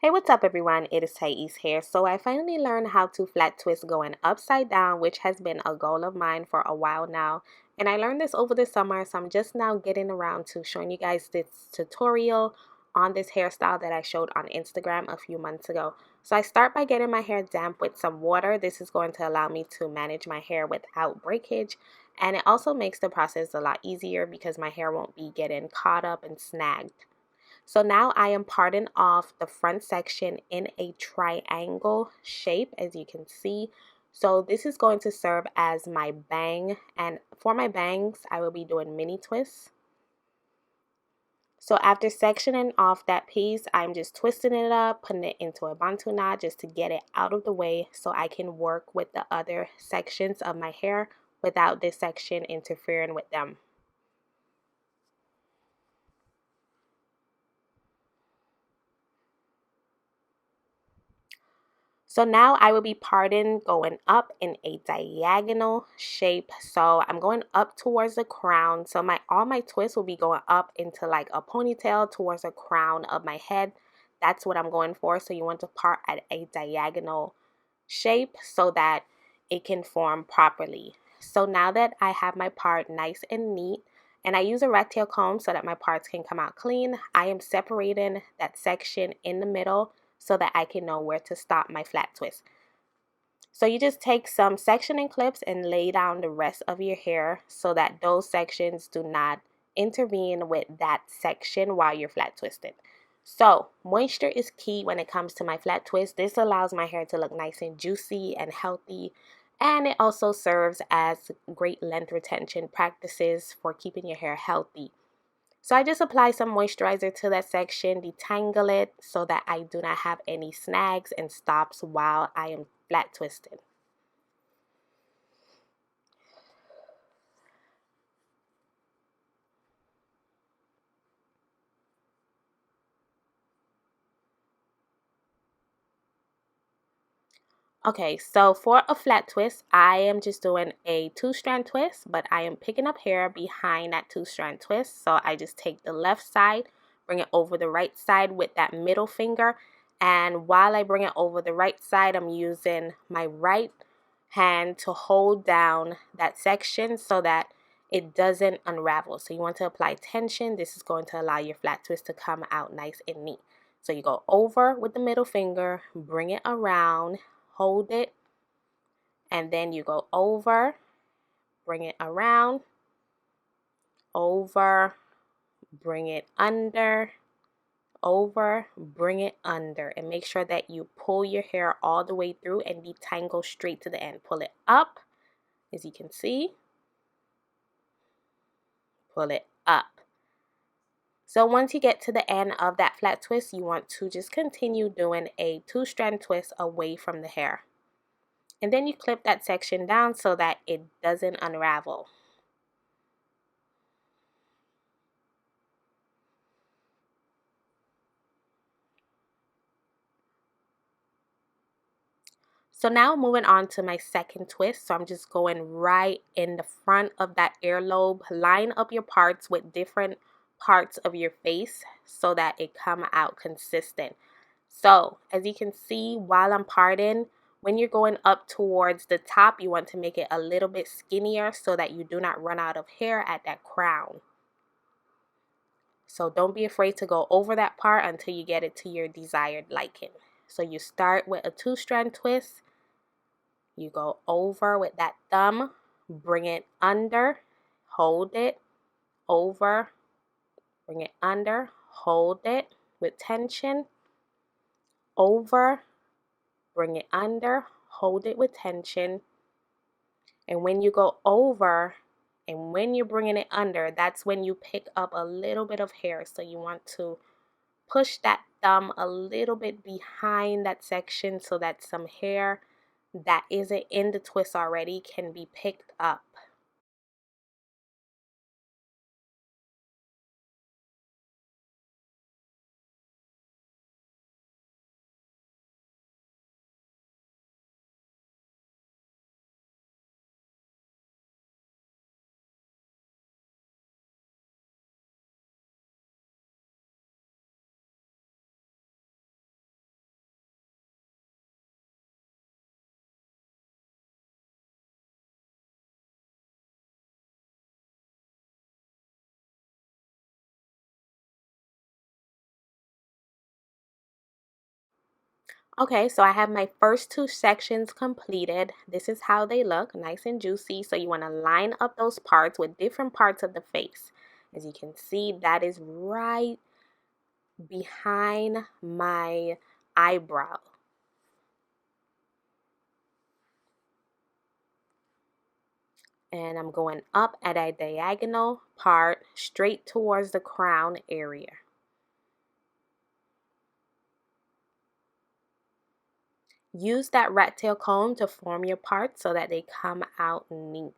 Hey, what's up everyone? It is Tyiece here. So I finally learned how to flat twist going upside down, which has been a goal of mine for a while now. And I learned this over the summer, so I'm just now getting around to showing you guys this tutorial on this hairstyle that I showed on Instagram a few months ago. So I start by getting my hair damp with some water. This is going to allow me to manage my hair without breakage. And it also makes the process a lot easier because my hair won't be getting caught up and snagged. So now I am parting off the front section in a triangle shape, as you can see. So this is going to serve as my bang, and for my bangs I will be doing mini twists. So after sectioning off that piece, I'm just twisting it up, putting it into a bantu knot just to get it out of the way so I can work with the other sections of my hair without this section interfering with them. So now I will be parting going up in a diagonal shape. So I'm going up towards the crown. So all my twists will be going up into like a ponytail towards the crown of my head. That's what I'm going for. So you want to part at a diagonal shape so that it can form properly. So now that I have my part nice and neat, and I use a rat tail comb so that my parts can come out clean, I am separating that section in the middle so that I can know where to stop my flat twist. So you just take some sectioning clips and lay down the rest of your hair so that those sections do not intervene with that section while you're flat twisting. So moisture is key when it comes to my flat twist. This allows my hair to look nice and juicy and healthy, and it also serves as great length retention practices for keeping your hair healthy. So I just apply some moisturizer to that section, detangle it so that I do not have any snags and stops while I am flat twisting. Okay, so for a flat twist, I am just doing a 2-strand twist, but I am picking up hair behind that 2-strand twist. So I just take the left side, bring it over the right side with that middle finger. And while I bring it over the right side, I'm using my right hand to hold down that section so that it doesn't unravel. So you want to apply tension. This is going to allow your flat twist to come out nice and neat. So you go over with the middle finger, bring it around, hold it, and then you go over, bring it around, over, bring it under, over, bring it under, and make sure that you pull your hair all the way through and detangle straight to the end. Pull it up, as you can see, pull it up. So once you get to the end of that flat twist, you want to just continue doing a 2-strand twist away from the hair. And then you clip that section down so that it doesn't unravel. So now moving on to my second twist. So I'm just going right in the front of that earlobe. Line up your parts with different parts of your face so that it come out consistent. So as you can see, while I'm parting, when you're going up towards the top, you want to make it a little bit skinnier so that you do not run out of hair at that crown. So don't be afraid to go over that part until you get it to your desired liking. So you start with a 2-strand twist. You go over with that thumb, bring it under, hold it, over, bring it under, hold it with tension, over, bring it under, hold it with tension. And when you go over and when you're bringing it under, that's when you pick up a little bit of hair. So you want to push that thumb a little bit behind that section so that some hair that isn't in the twist already can be picked up. Okay, so I have my first two sections completed. This is how they look, nice and juicy. So you want to line up those parts with different parts of the face. As you can see, that is right behind my eyebrow. And I'm going up at a diagonal part straight towards the crown area. Use that rat tail comb to form your parts so that they come out neat.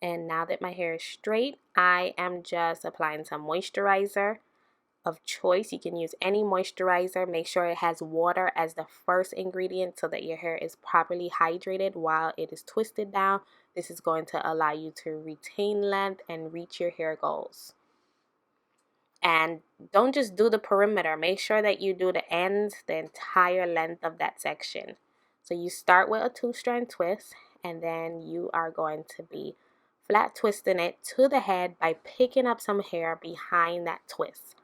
And now that my hair is straight, I am just applying some moisturizer of choice. You can use any moisturizer. Make sure it has water as the first ingredient so that your hair is properly hydrated while it is twisted down. This is going to allow you to retain length and reach your hair goals. And don't just do the perimeter. Make sure that you do the ends, the entire length of that section. So you start with a 2-strand twist, and then you are going to be flat twisting it to the head by picking up some hair behind that twist.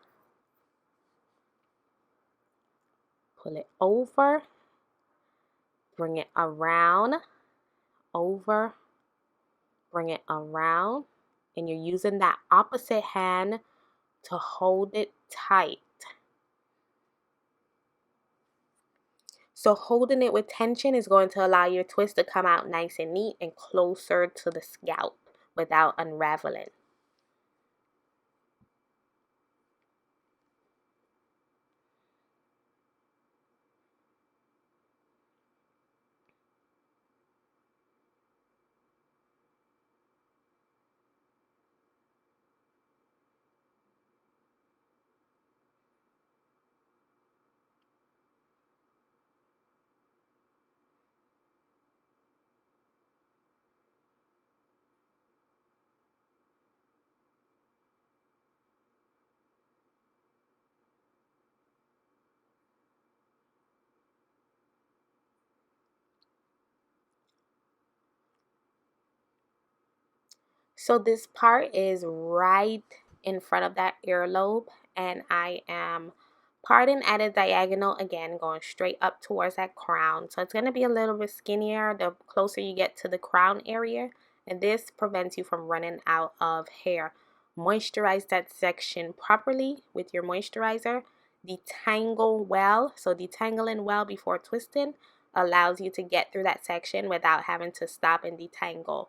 Pull it over, bring it around, over, bring it around, and you're using that opposite hand to hold it tight. So holding it with tension is going to allow your twist to come out nice and neat and closer to the scalp without unraveling. So this part is right in front of that earlobe, and I am parting at a diagonal again, going straight up towards that crown. So it's going to be a little bit skinnier the closer you get to the crown area, and this prevents you from running out of hair. Moisturize that section properly with your moisturizer. Detangle well. So detangling well before twisting allows you to get through that section without having to stop and detangle.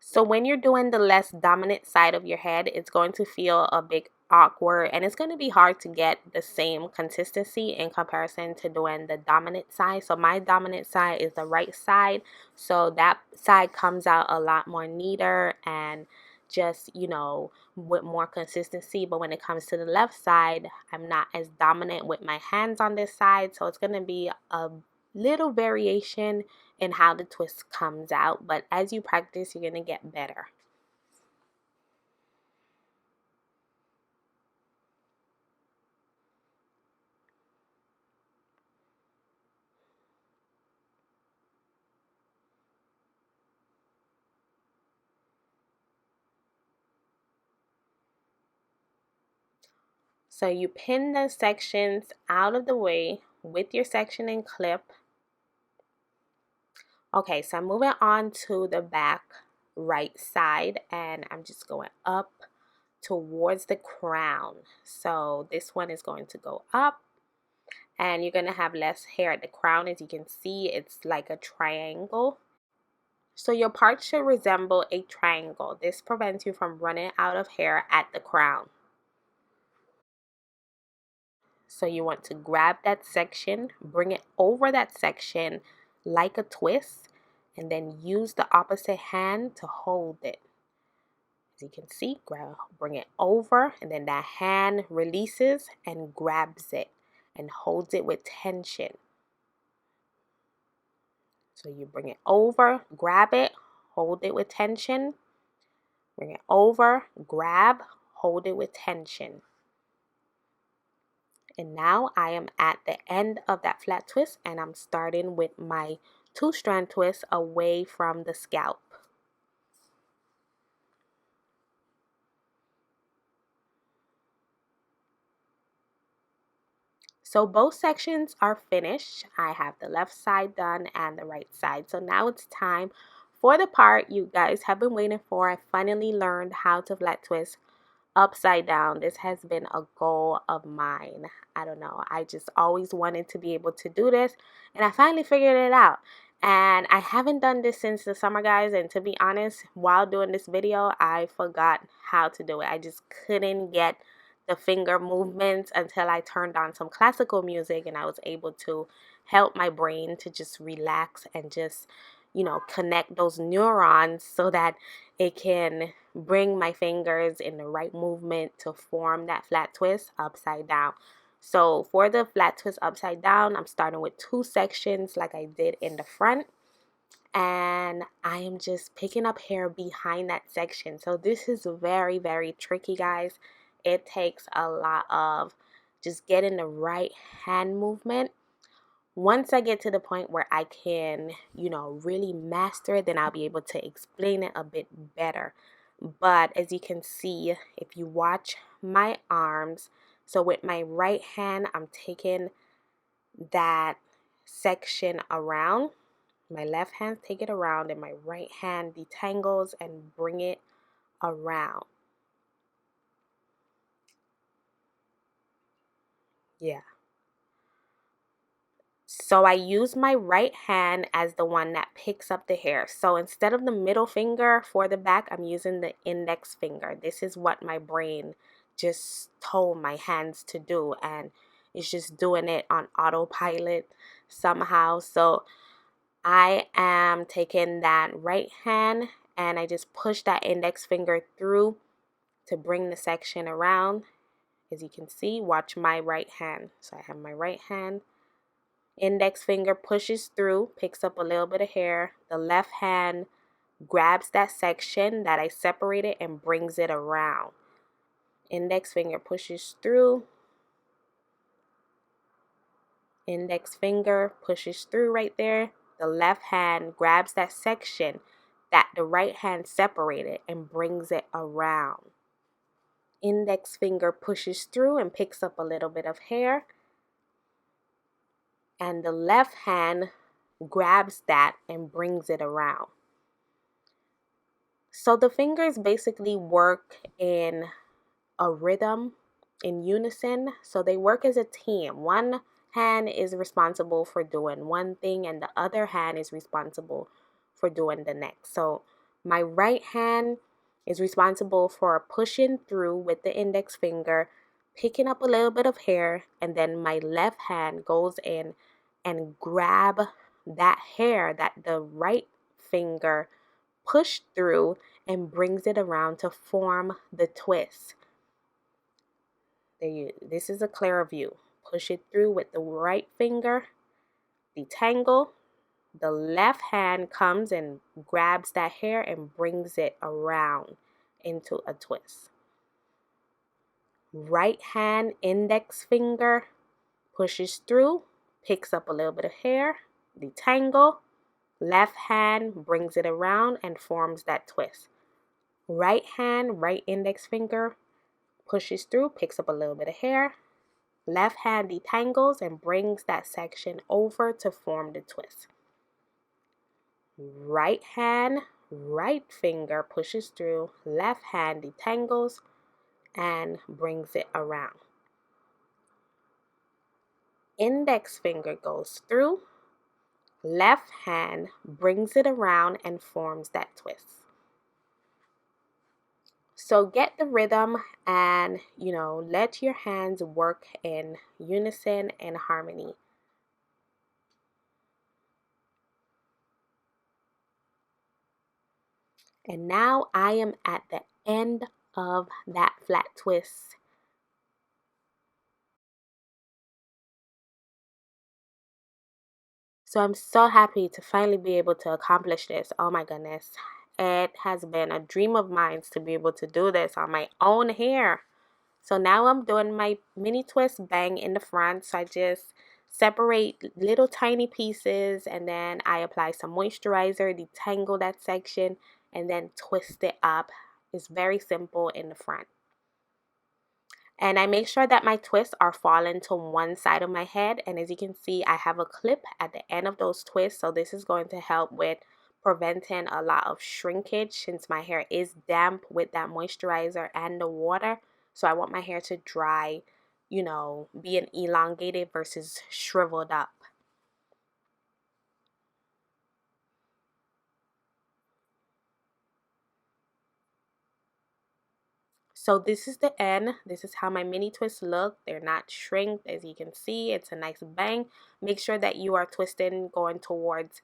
So when you're doing the less dominant side of your head, it's going to feel a bit awkward, and it's going to be hard to get the same consistency in comparison to doing the dominant side. So my dominant side is the right side. So that side comes out a lot more neater and just, with more consistency. But when it comes to the left side, I'm not as dominant with my hands on this side. So it's going to be a little variation in how the twist comes out, but as you practice, you're going to get better. So you pin the sections out of the way with your sectioning clip. Okay, so I'm moving on to the back right side, and I'm just going up towards the crown. So this one is going to go up, and you're going to have less hair at the crown. As you can see, it's like a triangle. So your part should resemble a triangle. This prevents you from running out of hair at the crown. So you want to grab that section, bring it over that section like a twist, and then use the opposite hand to hold it. As you can see, bring it over, and then that hand releases and grabs it. and holds it with tension. So you bring it over, grab it, hold it with tension, bring it over, grab, hold it with tension. And now I am at the end of that flat twist, and I'm starting with my 2-strand twist away from the scalp. So both sections are finished. I have the left side done and the right side. So now it's time for the part you guys have been waiting for. I finally learned how to flat twist upside down. This has been a goal of mine. I don't know. I just always wanted to be able to do this, and I finally figured it out. And I haven't done this since the summer, guys, and to be honest, while doing this video, I forgot how to do it. I just couldn't get the finger movements until I turned on some classical music, and I was able to help my brain to just relax and just, you know, connect those neurons so that it can bring my fingers in the right movement to form that flat twist upside down. So for the flat twist upside down, I'm starting with 2 sections like I did in the front. And I am just picking up hair behind that section. So this is very, very tricky, guys. It takes a lot of just getting the right hand movement. Once I get to the point where I can, you know, really master it, then I'll be able to explain it a bit better. But as you can see, if you watch my arms, so with my right hand, I'm taking that section around. My left hand take it around, and my right hand detangles and bring it around. Yeah. So I use my right hand as the one that picks up the hair. So instead of the middle finger for the back, I'm using the index finger. This is what my brain just told my hands to do, and it's just doing it on autopilot somehow. So I am taking that right hand and I just push that index finger through to bring the section around. As you can see, watch my right hand. So I have my right hand. Index finger pushes through, picks up a little bit of hair. The left hand grabs that section that I separated and brings it around. Index finger pushes through. Index finger pushes through right there. The left hand grabs that section that the right hand separated and brings it around. Index finger pushes through and picks up a little bit of hair. And the left hand grabs that and brings it around. So the fingers basically work in a rhythm, in unison. So they work as a team. One hand is responsible for doing one thing and the other hand is responsible for doing the next. So my right hand is responsible for pushing through with the index finger, picking up a little bit of hair, and then my left hand goes in and grab that hair that the right finger pushed through and brings it around to form the twist. This is a clearer view. Push it through with the right finger, detangle. The left hand comes and grabs that hair and brings it around into a twist. Right hand index finger pushes through, picks up a little bit of hair, detangle. Left hand brings it around and forms that twist. Right hand, right index finger pushes through, picks up a little bit of hair. Left hand detangles and brings that section over to form the twist. Right hand, right finger pushes through, left hand detangles and brings it around. Index finger goes through, left hand brings it around and forms that twist. So get the rhythm and, let your hands work in unison and harmony. And now I am at the end of that flat twist. So I'm so happy to finally be able to accomplish this. Oh my goodness. It has been a dream of mine to be able to do this on my own hair. So now I'm doing my mini twist bang in the front. So I just separate little tiny pieces and then I apply some moisturizer, detangle that section, and then twist it up. It's very simple in the front. And I make sure that my twists are falling to one side of my head. And as you can see, I have a clip at the end of those twists. So this is going to help with preventing a lot of shrinkage since my hair is damp with that moisturizer and the water. So I want my hair to dry, you know, being elongated versus shriveled up. So this is the end. This is how my mini twists look. They're not shrinked, as you can see. It's a nice bang. Make sure that you are twisting going towards,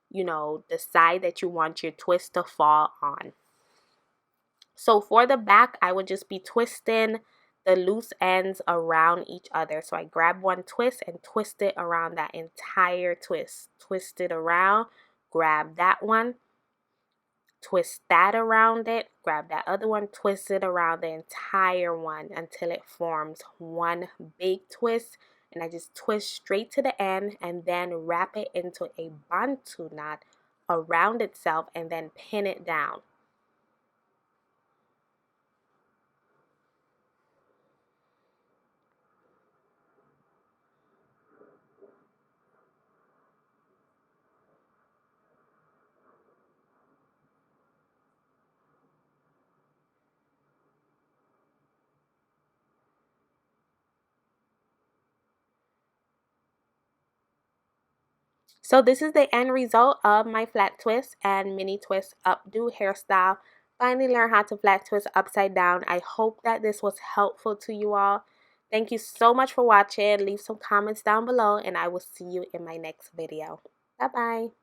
you know, the side that you want your twist to fall on. So for the back, I would just be twisting the loose ends around each other. So I grab one twist and twist it around that entire twist. Twist it around, grab that one, twist that around it, grab that other one, twist it around the entire one until it forms one big twist. And I just twist straight to the end and then wrap it into a bantu knot around itself and then pin it down. So this is the end result of my flat twist and mini twist updo hairstyle. Finally learn how to flat twist upside down. I hope that this was helpful to you all. Thank you so much for watching. Leave some comments down below and I will see you in my next video. Bye bye.